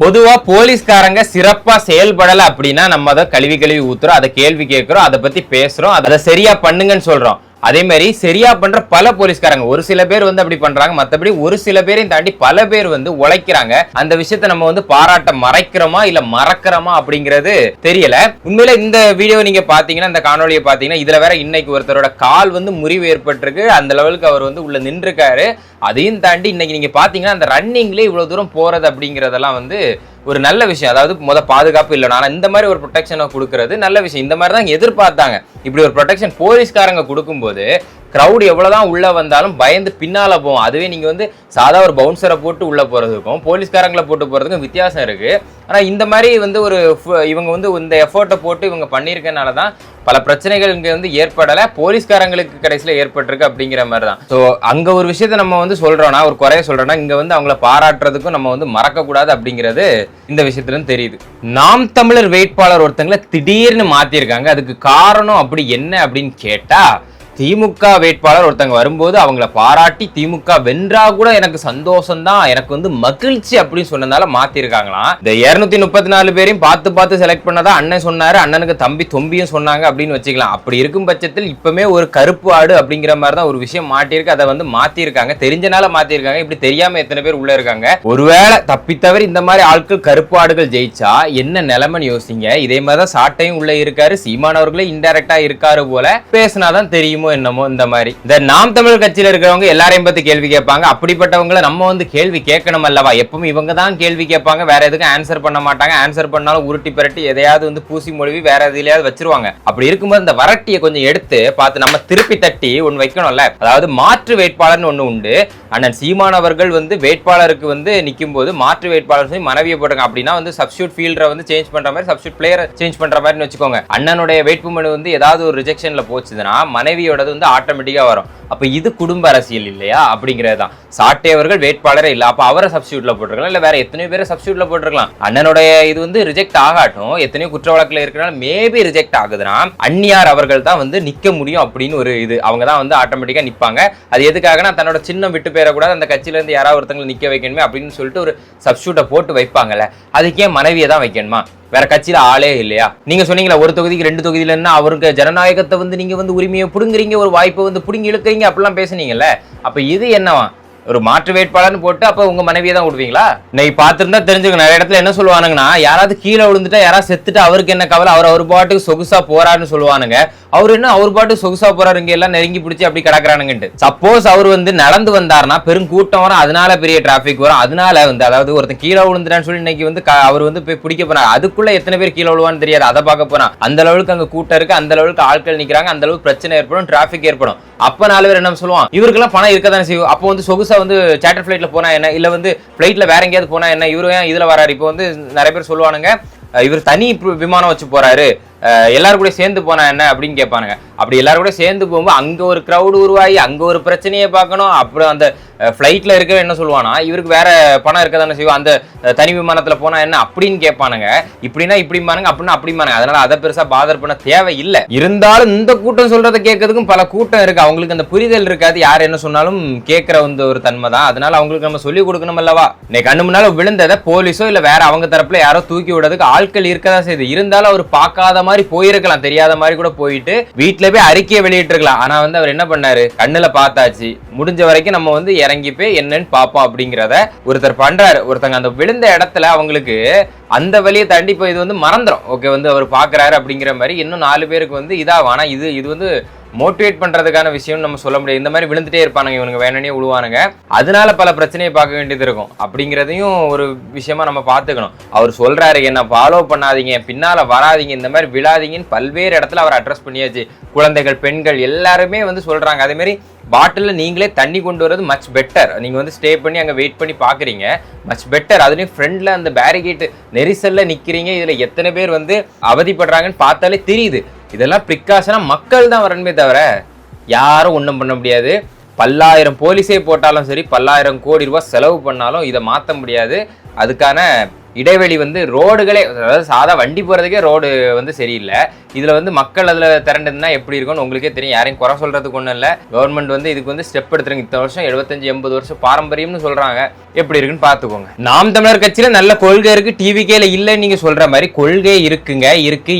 பொதுவா போலீஸ்காரங்க சிறப்பா செயல்படல அப்படின்னா நம்ம அதை கழுவி ஊத்துறோம், அதை கேள்வி கேட்கிறோம், அதை பத்தி பேசுறோம், அதை சரியா பண்ணுங்கன்னு சொல்றோம். அதே மாதிரி சரியா பண்ற பல போலீஸ்காரங்க ஒரு சில பேர் வந்து அப்படி பண்றாங்க, மத்தபடி ஒரு சில பேரையும் தாண்டி பல பேர் வந்து உழைக்கிறாங்க. அந்த விஷயத்தை நம்ம வந்து பாராட்ட மறைக்கிறோமா இல்ல மறக்கிறோமா அப்படிங்கிறது தெரியல. உண்மையில இந்த வீடியோ நீங்க பாத்தீங்கன்னா, இந்த காணொலியை பாத்தீங்கன்னா, இதுல வேற இன்னைக்கு ஒருத்தரோட கால் வந்து முறிவு ஏற்பட்டிருக்கு. அந்த லெவலுக்கு அவர் வந்து உள்ள நின்றுருக்காரு. அதையும் தாண்டி இன்னைக்கு நீங்க பாத்தீங்கன்னா அந்த ரன்னிங்லேயே இவ்வளவு தூரம் போறது அப்படிங்கறதெல்லாம் வந்து ஒரு நல்ல விஷயம். அதாவது பாதுகாப்பு இல்லை, ஆனா இந்த மாதிரி ஒரு ப்ரொடெக்ஷனை கொடுக்கறது நல்ல விஷயம். இந்த மாதிரி தான் எதிர்பார்த்தாங்க. இப்படி ஒரு ப்ரொடெக்ஷன் போலீஸ்காரங்க கொடுக்கும்போது கிரௌட் எவ்வளவுதான் உள்ள வந்தாலும் பயந்து பின்னால போவோம். அதுவே நீங்க வந்து சாதா ஒரு பவுன்சரை போட்டு உள்ள போறதுக்கும் போலீஸ்காரங்களை போட்டு போறதுக்கும் வித்தியாசம் இருக்கு. ஆனா இந்த மாதிரி வந்து ஒரு இவங்க வந்து இந்த எஃபர்ட்டை போட்டு இவங்க பண்ணியிருக்கனாலதான் பல பிரச்சனைகள் இங்க வந்து ஏற்படல, போலீஸ்காரங்களுக்கு கடைசியில ஏற்பட்டிருக்கு அப்படிங்கிற மாதிரி தான். ஸோ அங்க ஒரு விஷயத்த நம்ம வந்து சொல்றோம்னா, ஒரு குறைய சொல்றோம்னா, இங்க வந்து அவங்கள பாராட்டுறதுக்கும் நம்ம வந்து மறக்க கூடாது அப்படிங்கிறது இந்த விஷயத்துல தெரியுது. நாம் தமிழர் வேட்பாளர் ஒருத்தங்களை திடீர்னு மாத்திருக்காங்க. அதுக்கு காரணம் அப்படி என்ன அப்படின்னு கேட்டா, திமுக வேட்பாளர் ஒருத்தங்க வரும்போது அவங்கள பாராட்டி திமுக வென்றா கூட எனக்கு சந்தோஷம் தான், எனக்கு வந்து மகிழ்ச்சி அப்படின்னு சொன்னதால மாத்திருக்காங்களாம். இந்த 234 பேரையும் பார்த்து செலக்ட் பண்ணதா அண்ணன் சொன்னாரு, அண்ணனுக்கு தம்பி தொம்பியும் சொன்னாங்க அப்படின்னு வச்சுக்கலாம். அப்படி இருக்கும் பட்சத்தில் இப்பவுமே ஒரு கருப்பு ஆடு அப்படிங்கிற மாதிரி தான் ஒரு விஷயம் மாட்டிருக்கு. அதை வந்து மாத்திருக்காங்க, தெரிஞ்சனால மாத்திருக்காங்க. இப்படி தெரியாம எத்தனை பேர் உள்ள இருக்காங்க. ஒருவேளை தப்பித்தவரை இந்த மாதிரி ஆட்கள் கருப்பு ஆடுகள் ஜெயிச்சா என்ன நிலைமைன்னு யோசிங்க. இதே மாதிரிதான் சாட்டையும் உள்ள இருக்காரு, சீமானவர்களே இன்டைரக்டா இருக்காரு போல, பேசினாதான் தெரியுமோ என்னமோ. இந்த மாதிரி இந்த நாம் தமிழர் கட்சியில இருக்கிறவங்க எல்லாரையும் பத்தி கேள்வி கேட்பாங்க. அப்படிப்பட்டவங்களை நம்ம வந்து கேள்வி கேட்கணும் அல்லவா? எப்பவும் இவங்க தான் கேள்வி கேட்பாங்க, வேற எதுக்கும் ஆன்சர் பண்ண மாட்டாங்க. ஆன்சர் பண்ணாலும் உருட்டி பரட்டி எதையாவது வந்து பூசி மொழிவி வேற எதுலையாவது வச்சிருவாங்க. அப்படி இருக்கும்போது இந்த வரட்டியை கொஞ்சம் எடுத்து பார்த்து நம்ம திருப்பி தட்டி ஒன்னு வைக்கணும்ல. அதாவது மாற்று வேட்பாளர்னு ஒண்ணு உண்டு. அண்ணன் சீமான் அவர்கள் வந்து வேட்பாளருக்கு வந்து நிற்கும் போது மாற்று வேட்பாளர் சொல்லி மனைவியை போட்டுங்க. அப்படின்னா வந்து சப்ஸ்டியூட் ஃபீல்டரை வந்து சேஞ்ச் பண்ற மாதிரி, சப்ஸ்டியூட் பிளேயரை சேஞ்ச் பண்ற மாதிரி வச்சுக்கோங்க. அண்ணனுடைய வேட்புமனு வந்து ஏதாவது ஒரு ரிஜெக்ஷன்ல போச்சுன்னா மனைவியோட வந்து ஆட்டோமேட்டிக்கா வரும். அப்ப இது குடும்ப அரசியல் இல்லையா அப்படிங்கிறது தான். சாட்டை அவர்கள் வேட்பாளரே இல்ல, அப்ப அவரை சப்ஸ்டியூட்ல போட்டுருக்கலாம், இல்ல வேற எத்தனையோ பேரை சப்ஸ்டியூட்ல போட்டுருக்கலாம். அண்ணனுடைய இது வந்து ரிஜெக்ட் ஆகாட்டும், எத்தனையோ குற்ற வழக்குல இருக்கிறனால மேபி ரிஜெக்ட் ஆகுதுன்னா அந்நியார் அவர்கள் தான் வந்து நிக்க முடியும் அப்படின்னு ஒரு இது. அவங்க தான் வந்து ஆட்டோமேட்டிக்கா நிப்பாங்க. அது எதுக்காகனா தன்னோட சின்னம் விட்டு போயிடக்கூடாது, அந்த கட்சியில இருந்து யாராவது ஒருத்தங்களை நிக்க வைக்கணுமே அப்படின்னு சொல்லிட்டு ஒரு சப்ஸ்டியூட்டை போட்டு வைப்பாங்கல்ல. அதுக்கே மனைவியை தான் வைக்கணுமா? வேற கட்சியில ஆளே இல்லையா? நீங்க சொன்னீங்களா ஒரு தொகுதிக்கு 2 தொகுதியில என்ன அவருக்கு ஜனநாயகத்தை வந்து நீங்க வந்து உரிமையை புடுங்குறீங்க, ஒரு வாய்ப்பை வந்து புடுங்கி இழுக்கிறீங்க அப்படிலாம் பேசுனீங்கல்ல. அப்ப இது என்னவா? ஒரு மாற்று வேட்பாளர்னு போட்டு அப்ப உங்க மனைவியை தான் விடுவீங்களா? இன்னைக்கு பார்த்துருந்தா தெரிஞ்சுக்க. நிறைய இடத்துல என்ன சொல்லுவானுங்கன்னா, யாராவது கீழே விழுந்துட்டா யாராவது செத்துட்டு அவருக்கு என்ன கவலை, அவர் பாட்டுக்கு சொகுசா போறாருன்னு சொல்லுவானுங்க. அவர் என்ன அவர் பாட்டுக்கு சொகுசா போறாரு, இங்க எல்லாம் நெருங்கி பிடிச்சி அப்படி கிடக்குறானுங்கன்ட்டு. சப்போஸ் அவர் வந்து நடந்து வந்தாருன்னா பெரும் கூட்டம் வரும், அதனால பெரிய டிராபிக் வரும். அதனால வந்து அதாவது ஒருத்தன் கீழே விழுந்துட்டான்னு சொல்லி இன்னைக்கு வந்து அவர் வந்து போய் பிடிக்க போறாரு. அதுக்குள்ள எத்தனை பேர் கீழே விழுவான்னு தெரியாது, அதை பார்க்க போறான். அந்த அளவுக்கு அங்க கூட்டம் இருக்கு, அந்த அளவுக்கு ஆட்கள் நிக்கிறாங்க, அந்த அளவுக்கு பிரச்சனை ஏற்படும், டிராபிக் ஏற்படும். அப்ப 4 பேர் என்ன சொல்லுவான், இவருக்கெல்லாம் பணம் இருக்கதானே செய்யும். அப்போ வந்து சொகுசா வந்து சார்ட்டர் ஃபிளைட்ல போனா என்ன, இல்ல வந்து ஃபிளைட்ல வேற எங்கேயாவது போனா என்ன, இவரு ஏன் இதுல வராரு? இப்போ வந்து நிறைய பேர் சொல்லுவானுங்க, இவர் தனி விமானம் வச்சு போறாரு, எல்லாரும் கூட சேர்ந்து போனா என்ன அப்படின்னு கேட்பானுங்க. அப்படி எல்லாரும் கூட சேர்ந்து போகும்போது அங்க ஒரு கிரௌடு உருவாகி அங்க ஒரு பிரச்சனையை பார்க்கணும். அப்புறம் அந்த ஃபிளைட்ல இருக்க என்ன சொல்லுவானா, இவருக்கு வேற பணம் இருக்கதானே செய்வோம், அந்த தனி விமானத்துல போனா என்ன அப்படின்னு கேட்பானுங்க. இப்படின்னா இப்படிமானுங்க, அப்படின்னா அப்படிமானுங்க. அதனால அதை பெருசா பாதர் பண்ண தேவை இல்லை. இருந்தாலும் இந்த கூட்டம் சொல்றதை கேட்கறதுக்கும் பல கூட்டம் இருக்கு. அவங்களுக்கு அந்த புரிதல் இருக்காது, யார் என்ன சொன்னாலும் கேட்கிற வந்து ஒரு தன்மை தான். அதனால அவங்களுக்கு நம்ம சொல்லி கொடுக்கணும் அல்லவா? இன்னைக்கு கண்ணு முன்னால விழுந்ததை போலீஸோ இல்ல வேற அவங்க தரப்புல யாரோ தூக்கி விடுறதுக்கு ஆட்கள் இருக்கதா செய்யுது. இருந்தாலும் அவர் பார்க்காத மாதிரி போயிருக்கலாம், தெரியாத மாதிரி கூட போயிட்டு வீட்டுல போய் அறிக்கையை வெளியிட்டு இருக்கலாம். ஆனா வந்து அவர் என்ன பண்ணாரு, கண்ணுல பார்த்தாச்சு, முடிஞ்ச வரைக்கும் நம்ம வந்து இறங்கி போய் என்னன்னு பார்ப்போம் அப்படிங்கிறத ஒருத்தர் பண்றாரு. ஒருத்தங்க அந்த விழுந்த இடத்துல அவங்களுக்கு அந்த வழியை தாண்டி இப்போ இது வந்து மறந்துடும். ஓகே வந்து அவர் பாக்குறாரு அப்படிங்கிற மாதிரி இன்னும் 4 பேருக்கு வந்து இதாகும். ஆனா இது வந்து மோட்டிவேட் பண்றதுக்கான விஷயம் நம்ம சொல்ல முடியாது. இந்த மாதிரி விழுந்துட்டே இருப்பானுங்க, இவனுங்க வேணனே விழுவானுங்க, அதனால பல பிரச்சனையை பார்க்க வேண்டியது இருக்கும். அப்படிங்கிறதையும் ஒரு விஷயமா நம்ம பார்த்துக்கணும். அவர் சொல்றாரு, என்ன ஃபாலோ பண்ணாதீங்க, பின்னால வராதிங்க, இந்த மாதிரி விழாதீங்கன்னு பல்வேறு இடத்துல அவர் அட்ரஸ் பண்ணியாச்சு. குழந்தைகள், பெண்கள் எல்லாருமே வந்து சொல்றாங்க. அதே மாதிரி பாட்டில நீங்களே தண்ணி கொண்டு வரது மச் பெட்டர். நீங்க வந்து ஸ்டே பண்ணி அங்க வெயிட் பண்ணி பாக்குறீங்க, மச் பெட்டர். அதுலயும் ஃப்ரண்ட்ல அந்த பேரிகேட் நெரிசல்ல நிக்கிறீங்க, இதுல எத்தனை பேர் வந்து அவதிப்படுறாங்கன்னு பார்த்தாலே தெரியுது. இதெல்லாம் பிரிகாஷனா மக்கள் தான் வரணுமே தவிர யாரும் ஒன்றும் பண்ண முடியாது. 10,000 போலீஸே போட்டாலும் சரி, 10,000 கோடி ரூபாய் செலவு பண்ணாலும் இதை மாற்ற முடியாது. அதுக்கான இடைவெளி வந்து ரோடுகளே, அதாவது சாதா வண்டி போறதுக்கே ரோடு வந்து சரியில்லை. இதுல வந்து மக்கள் அதுல திரண்டுனா எப்படி இருக்கும்னு உங்களுக்கே தெரியும். யாரையும் குறை சொல்றதுக்கு ஒண்ணும் இல்ல. கவர்மெண்ட் வந்து இதுக்கு வந்து ஸ்டெப் எடுத்துருங்க. இந்த வருஷம் 75-80 வருஷம் பாரம்பரியம்னு சொல்றாங்க. எப்படி இருக்குன்னு பாத்துக்கோங்க. நாம் தமிழர் கட்சியில நல்ல கொள்கை இருக்கு, டிவிகேல இல்லன்னு நீங்க சொல்ற மாதிரி கொள்கை இருக்குங்க,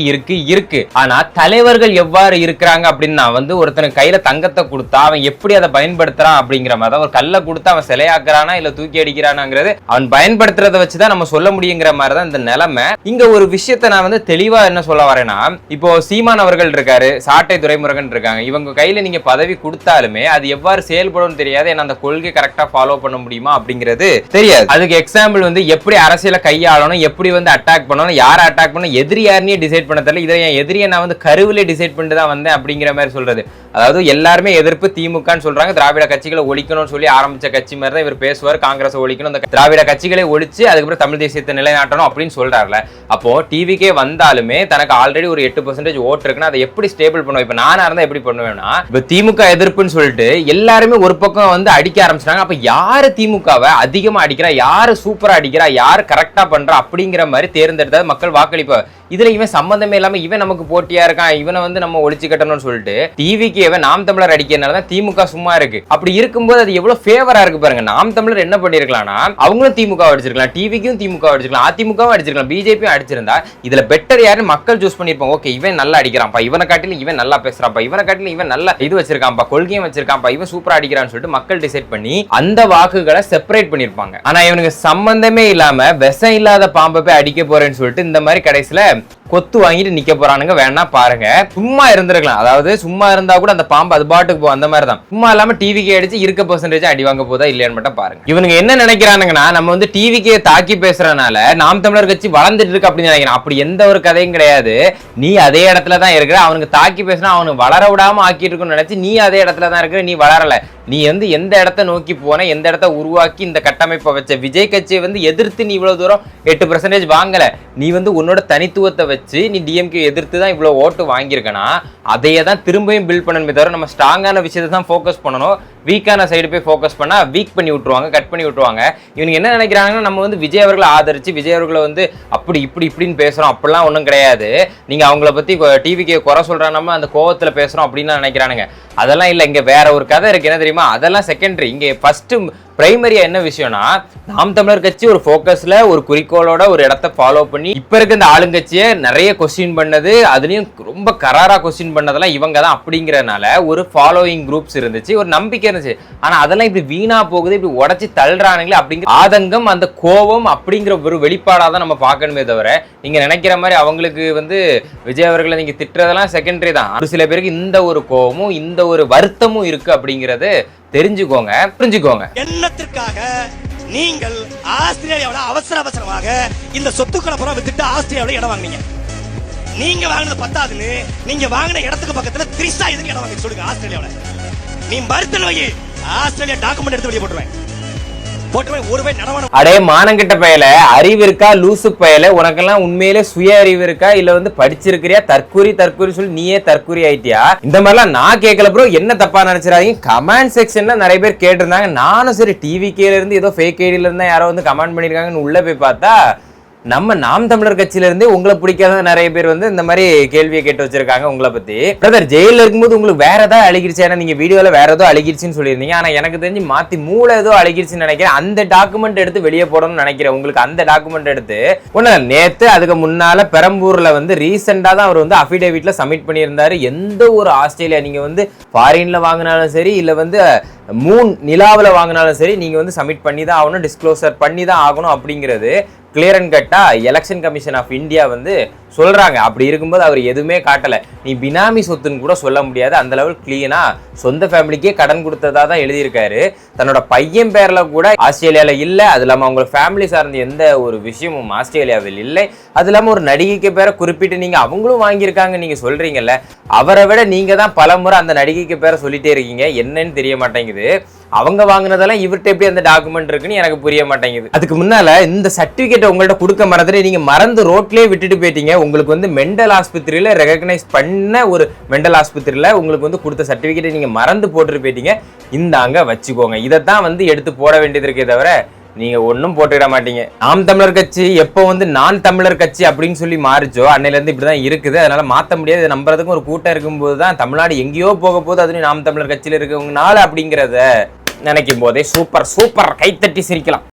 இருக்கு. ஆனா தலைவர்கள் எவ்வாறு இருக்கிறாங்க அப்படின்னு நான் வந்து ஒருத்தனுக்கு கையில தங்கத்தை கொடுத்தா அவன் எப்படி அதை பயன்படுத்துறான் அப்படிங்கிற மாதிரி, ஒரு கல்லை கொடுத்தா அவன் சிலையாக்குறானா இல்ல தூக்கி அடிக்கிறானாங்கிறது அவன் பயன்படுத்துறத வச்சுதான் நம்ம சொல்ல முடியுங்கிற மாதிரிதான் இந்த நிலைமை. இங்க ஒரு விஷயத்த நான் வந்து தெளிவா என்ன சொல்ல வரேன்னா, இப்போ சீமான் அவர்கள் இருக்காரு, சாட்டை துரைமுருகன் இருக்காங்க. இவங்க கையில நீங்க பதவி கொடுத்தாலுமே அது எவ்வாறு செயல்படும் தெரியாது. ஏன்னா அந்த கொள்கை கரெக்டா ஃபாலோ பண்ண முடியுமா அப்படிங்கிறது தெரியாது. அதுக்கு எக்ஸாம்பிள் வந்து எப்படி அரசியல கையாளணும், எப்படி வந்து அட்டாக் பண்ணணும், யாரை அட்டாக் பண்ணணும், எதிரி யாருன்னே டிசைட் பண்ண தெரியல. இதை என் எதிரியை நான் வந்து கருவிலே டிசைட் பண்ணிட்டு தான் வந்தேன் அப்படிங்கிற மாதிரி சொல்றது. அதாவது எல்லாருமே எதிர்ப்பு திமுகன்னு சொல்றாங்க. திராவிட கட்சிகளை ஒழிக்கணும்னு சொல்லி ஆரம்பிச்ச கட்சி மாதிரி தான் இவர் பேசுவார். காங்கிரஸ் ஒழிக்கணும், இந்த திராவிட கட்சிகளை ஒழிச்சு அதுக்கப்புறம் தமிழ் தேசியத்தை நிலைநாட்டணும் அப்படின்னு சொல்றாருல. அப்போ டிவிக்கே வந்தாலுமே தனக்கு ஆல்ரெடி ஒரு 8% ஓட்டு இருக்குன்னா அதை எப்படி ஸ்டேபிள் பண்ணுவோம்? இப்ப நானா இருந்தா எப்படி பண்ணுவேன்னா, இப்ப திமுக எதிர்ப்புன்னு சொல்லிட்டு எல்லாருமே ஒரு பக்கம் வந்து அடிக்க ஆரம்பிச்சிட்டாங்க. அப்ப யாரு திமுகவை அதிகமா அடிக்கிறா, யாரு சூப்பரா அடிக்கிறா, யாரு கரெக்டா பண்றா அப்படிங்கிற மாதிரி தேர்ந்தெடுத்தா மக்கள் வாக்களிப்பு. இதுல இவன் சம்பந்தமே இல்லாம இவன் நமக்கு போட்டியா இருக்கான், இவனை வந்து நம்ம ஒழிச்சு கட்டணும்னு சொல்லிட்டு டிவிக்கு நாம் தமிழர் அடிக்கிறதுனாலதான் திமுக சும்மா இருக்கு. அப்படி இருக்கும்போது அது எவ்வளவு ஃபேவரா இருக்கு பாருங்க. நாம் தமிழர் என்ன பண்ணிருக்கலாம்னா அவங்களும் திமுக அடிச்சிருக்கலாம், டிவிக்கும் திமுக அடிச்சிருக்கலாம், அதிமுகவும் அடிச்சிருக்கலாம், பிஜேபியும் அடிச்சிருந்தா இதுல பெட்டர் யாருன்னு மக்கள் சூஸ் பண்ணிருப்பாங்க. ஓகே, இவன் நல்லா அடிக்கிறான்ப்பா, இவனை காட்டிலும் இவன் நல்லா பேசுறான்ப்பா, இவனை காட்டிலும் இவன் நல்லா இது வச்சிருக்கான்ப்பா, கொள்கையும் வச்சிருக்கான்ப்பா, இவன் சூப்பரா அடிக்கிறான்னு சொல்லிட்டு மக்கள் டிசைட் பண்ணி அந்த வாக்குகளை செப்பரேட் பண்ணிருப்பாங்க. ஆனா இவனுக்கு சம்பந்தமே இல்லாம விஷம் இல்லாத பாம்பை போய் அடிக்க போறேன்னு சொல்லிட்டு இந்த மாதிரி கடைசியில கொத்து வாங்கிட்டு நிக்க போறானுங்க. வேணா பாருங்க, சும்மா இருந்திருக்கலாம். அதாவது சும்மா இருந்தா கூட அந்த பாம்பு அது பாட்டுக்கு போ, அந்த மாதிரி தான். சும்மா இல்லாம டிவிக்கு அடிச்சு இருக்க % அடி வாங்க போதா இல்லையான்னு மட்டும் பாருங்க. இவனுங்க என்ன நினைக்கிறானுங்கன்னா, நம்ம வந்து டிவிக்கு தாக்கி பேசுறதுனால நாம் தமிழர் கட்சி வளர்ந்துட்டு இருக்கு அப்படின்னு நினைக்கிறேன். அப்படி எந்த ஒரு கதையும் கிடையாது. நீ அதே இடத்துல தான் இருக்கிற. அவனுக்கு தாக்கி பேசினா அவனுக்கு வளர விடாம ஆக்கிட்டு இருக்குன்னு நினைச்சு நீ அதே இடத்துல தான் இருக்கிற. நீ வளரல. நீ வந்து எந்த இடத்த நோக்கி போன, எந்த இடத்த உருவாக்கி இந்த கட்டமைப்பை வச்ச விஜய் கட்சியை வந்து எதிர்த்து நீ இவ்வளவு தூரம் 8% வாங்கல. நீ வந்து உன்னோட தனித்துவத்தை வச்சு நீ டிஎம்கே எதிர்த்து தான் இவ்வளவு ஓட்டு வாங்கியிருக்கனா, அதையே தான் திரும்பியும் பில்ட் பண்ணணுமே தவிர நம்ம ஸ்ட்ராங்கான விஷயத்தை தான் ஃபோக்கஸ் பண்ணணும். வீக்கான சைடு போய் ஃபோக்கஸ் பண்ணா வீக் பண்ணி விட்டுருவாங்க, கட் பண்ணி விட்டுருவாங்க. இவங்க என்ன நினைக்கிறாங்கன்னா, நம்ம வந்து விஜய் அவர்களை ஆதரிச்சு விஜய் அவர்களை வந்து அப்படி இப்படின்னு பேசுறோம். அப்படிலாம் ஒன்றும் கிடையாது. நீங்க அவங்கள பத்தி டிவிக்கு குறை சொல்றாங்க, நம்ம அந்த கோவத்துல பேசுறோம் அப்படின்னு நினைக்கிறானுங்க. அதெல்லாம் இல்லை. இங்க வேற ஒரு கதை இருக்கு. என்ன தெரியுமா? அதெல்லாம் செகண்டரி. இங்க ஃபர்ஸ்ட் பிரைமரியா என்ன விஷயம்னா, நாம் தமிழர் கட்சி ஒரு ஃபோக்கஸ்ல ஒரு குறிக்கோளோட ஒரு இடத்த ஃபாலோ பண்ணி இப்ப இருக்க இந்த ஆளுங்கட்சியை நிறைய கொஸ்டின் பண்ணது, அதுலயும் ரொம்ப கராரா கொஸ்டின் பண்ணதெல்லாம் இவங்க தான் அப்படிங்கறதுனால ஒரு ஃபாலோயிங் குரூப்ஸ் இருந்துச்சு, ஒரு நம்பிக்கை இருந்துச்சு. ஆனா அதெல்லாம் இப்படி வீணா போகுது, இப்படி உடச்சி தள்ளுறானுங்களே அப்படிங்கிற ஆதங்கம், அந்த கோபம் அப்படிங்கிற ஒரு வெளிப்பாடாக தான் நம்ம பார்க்கணுமே தவிர, நீங்க நினைக்கிற மாதிரி அவங்களுக்கு வந்து விஜய் அவர்களை நீங்க திட்டுறதெல்லாம் செகண்டரி தான். ஒரு சில பேருக்கு இந்த ஒரு கோபமும் இந்த ஒரு வருத்தமும் இருக்கு அப்படிங்கிறது தெரிஞ்சுக்கோங்க, புரிஞ்சுக்கோங்க. எண்ணத்திற்காக நீங்கள் ஆஸ்திரேலியாவுல அவசரமாக இந்த சொத்துக்களை பூரா வித்துட்டு ஆஸ்திரேலியாவுல இடம் வாங்குனீங்க. நீங்க வாங்கினது பத்தாதுன்னு நீங்க வாங்கின இடத்துக்கு பக்கத்துல திரிசா இதுக்கு இடம் வாங்கி சொல்லுங்க. ஆஸ்திரேலியாவுல நீ மறுத்தல் வை, ஆஸ்திரேலியா டாக்குமெண்ட் எடுத்து வெளியே போட்டுருவேன். அடே மானங்கிட்ட பயல, அறிவு இருக்கா லூசு பயல? உனக்கெல்லாம் உண்மையிலே சுய அறிவு இருக்கா, இல்ல வந்து படிச்சிருக்கிறியா? தற்கூரி சொல்லி நீயே தற்கூரி ஆயிட்டியா? இந்த மாதிரிலாம் நான் கேட்கல ப்ரோ. என்ன தப்பா நினைச்சிடாதீங்க. கமெண்ட் செக்ஷன்ல நிறைய பேர் கேட்டிருந்தாங்க. நானும் சரி டிவிகேல இருந்து ஏதோ ஃபேக் ஐடியில இருந்தா யாரோ வந்து கமெண்ட் பண்ணிருக்காங்கன்னு உள்ள போய் பார்த்தா, நம்ம நாம் தமிழர் கட்சியில இருந்து உங்களை பிடிக்காத நிறைய பேர் வந்து இந்த மாதிரி கேள்வியை கேட்டு வச்சிருக்காங்க உங்களை பத்தி. பிரதர், ஜெயில இருக்கும்போது உங்களுக்கு வேற ஏதாவது அழுகிருச்சு, ஏன்னா நீங்க வீடியோல வேற ஏதோ அழுகிருச்சுன்னு சொல்லியிருந்தீங்க. ஆனா எனக்கு தெரிஞ்சு மாத்தி மூளை ஏதோ அழுகிருச்சுன்னு நினைக்கிறேன். அந்த டாக்குமெண்ட் எடுத்து வெளியே போடணும்னு நினைக்கிறேன். உங்களுக்கு அந்த டாக்குமெண்ட் எடுத்து ஒண்ணு நேத்து அதுக்கு முன்னால பெரம்பூர்ல வந்து ரீசெண்டா தான் அவர் வந்து அபிடேவிட்ல சப்மிட் பண்ணியிருந்தாரு. எந்த ஒரு ஆஸ்திரேலியா நீங்க வந்து ஃபாரின்ல வாங்கினாலும் சரி, இல்ல வந்து மூன் நிலாவில் வாங்கினாலும் சரி, நீங்க வந்து சப்மிட் பண்ணி தான் ஆகணும், டிஸ்க்ளோசர் பண்ணி தான் ஆகணும் அப்படிங்கிறது கிளியர் அண்ட் கட்டா எலெக்ஷன் கமிஷன் ஆஃப் இந்தியா வந்து சொல்றாங்க. அப்படி இருக்கும்போது அவர் எதுவுமே காட்டல. நீ பினாமி சொத்துன்னு கூட சொல்ல முடியாது. அந்த லெவல் கிளீனா சொந்த ஃபேமிலிக்கே கடன் கொடுத்ததா தான் எழுதியிருக்காரு. தன்னோட பையன் பேர்ல கூட ஆஸ்திரேலியால இல்ல. அது இல்லாம அவங்க ஃபேமிலி சார்ந்த எந்த ஒரு விஷயமும் ஆஸ்திரேலியாவில் இல்லை. அது இல்லாம ஒரு நடிகைக்கு பேரை குறிப்பிட்டு நீங்க அவங்களும் வாங்கியிருக்காங்க நீங்க சொல்றீங்கல்ல, அவரை விட நீங்க தான் பல முறை அந்த நடிகைக்கு பேரை சொல்லிட்டே இருக்கீங்க. என்னன்னு தெரிய மாட்டேங்குது. அவங்க வாங்கினதெல்லாம் இவர்கிட்ட எப்படி அந்த டாக்குமெண்ட் இருக்குன்னு எனக்கு புரிய மாட்டேங்குது. அதுக்கு முன்னால இந்த சர்டிபிகேட் உங்கள்ட்ட கொடுக்க மறந்துட்டு நீங்க மறந்து ரோட்லயே விட்டுட்டு போயிட்டீங்க. உங்களுக்கு வந்து மெண்டல் ஆஸ்பத்திரியில ரெகக்னைஸ் பண்ண ஒரு மெண்டல் ஆஸ்பத்திரியில உங்களுக்கு வந்து கொடுத்த சர்டிபிகேட்டை நீங்க மறந்து போட்டுட்டு போயிட்டீங்க. இந்தாங்க வச்சுக்கோங்க. இதைத்தான் வந்து எடுத்து போட வேண்டியது இருக்கே தவிர நீங்க ஒன்னும் போட்டுக்கிட மாட்டீங்க. நாம் தமிழர் கட்சி எப்போ வந்து நான் தமிழர் கட்சி அப்படின்னு சொல்லி மாறிச்சோ அன்னையில இருந்து இப்படிதான் இருக்குது. அதனால மாத்த முடியாது. நம்புறதுக்கும் ஒரு கூட்டம் இருக்கும்போது தான் தமிழ்நாடு எங்கேயோ போக போது, அதுவும் நாம் தமிழர் கட்சியில இருக்கவங்கனால அப்படிங்கிறத நினைக்கும் போதே சூப்பர் கைத்தட்டி சிரிக்கலாம்.